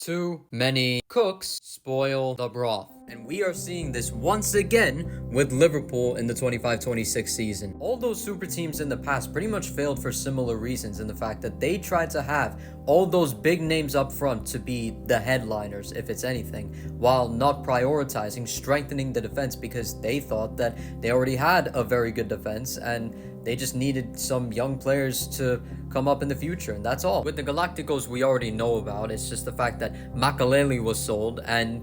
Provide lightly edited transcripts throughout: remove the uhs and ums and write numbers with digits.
Too many cooks spoil the broth. And we are seeing this once again with Liverpool in the 25-26 season. All those super teams in the past pretty much failed for similar reasons in the fact that they tried to have all those big names up front to be the headliners, if it's anything, while not prioritizing strengthening the defense because they thought that they already had a very good defense and they just needed some young players to come up in the future, and that's all. With the Galacticos, we already know about. It's just the fact that Makaleli was sold and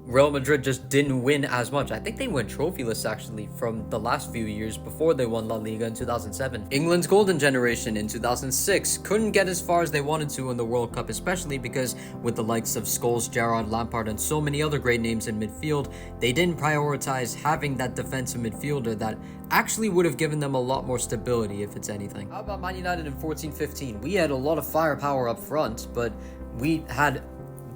Real Madrid just didn't win as much. I think they went trophyless actually from the last few years before they won La Liga in 2007. England's golden generation in 2006 couldn't get as far as they wanted to in the World Cup, especially because with the likes of Scholes, Gerrard, Lampard, and so many other great names in midfield, they didn't prioritize having that defensive midfielder that actually would have given them a lot more stability, if it's anything. How about Man United in 14-15? We had a lot of firepower up front, but we had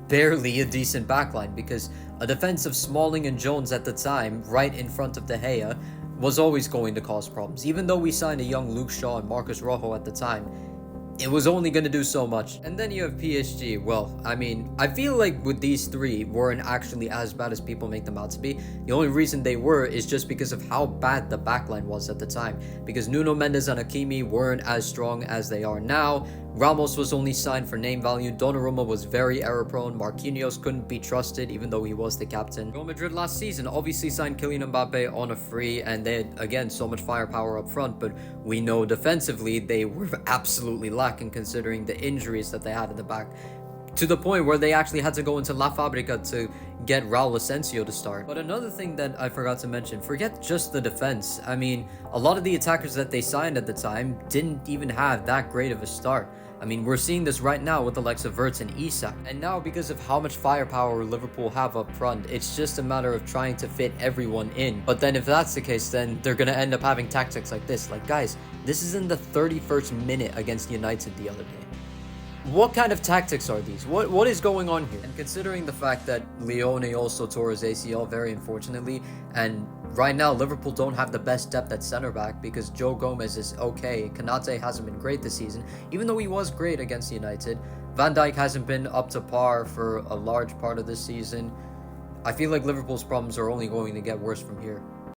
barely a decent backline because a defense of Smalling and Jones at the time, right in front of De Gea, was always going to cause problems. Even though we signed a young Luke Shaw and Marcus Rojo at the time, it was only going to do so much. And then you have PSG. Well, I mean, I feel like with these three weren't actually as bad as people make them out to be. The only reason they were is just because of how bad the backline was at the time. Because Nuno Mendes and Hakimi weren't as strong as they are now. Ramos was only signed for name value. Donnarumma was very error prone. Marquinhos couldn't be trusted even though he was the captain. Real Madrid last season obviously signed Kylian Mbappe on a free and they had, again, so much firepower up front, but we know defensively they were absolutely lacking considering the injuries that they had in the back, to the point where they actually had to go into La Fabrica to get Raul Asensio to start. But another thing that I forgot to mention, forget just the defense. I mean, a lot of the attackers that they signed at the time didn't even have that great of a start. I mean, we're seeing this right now with the likes of Wirtz and Isak. And now, because of how much firepower Liverpool have up front, it's just a matter of trying to fit everyone in. But then if that's the case, then they're going to end up having tactics like this. Like, guys, this is in the 31st minute against United the other day. What kind of tactics are these? What is going on here? And considering the fact that Leone also tore his ACL very unfortunately, and right now Liverpool don't have the best depth at center back because Joe Gomez is okay. Konate hasn't been great this season, even though he was great against United. Van Dijk hasn't been up to par for a large part of this season. I feel like Liverpool's problems are only going to get worse from here.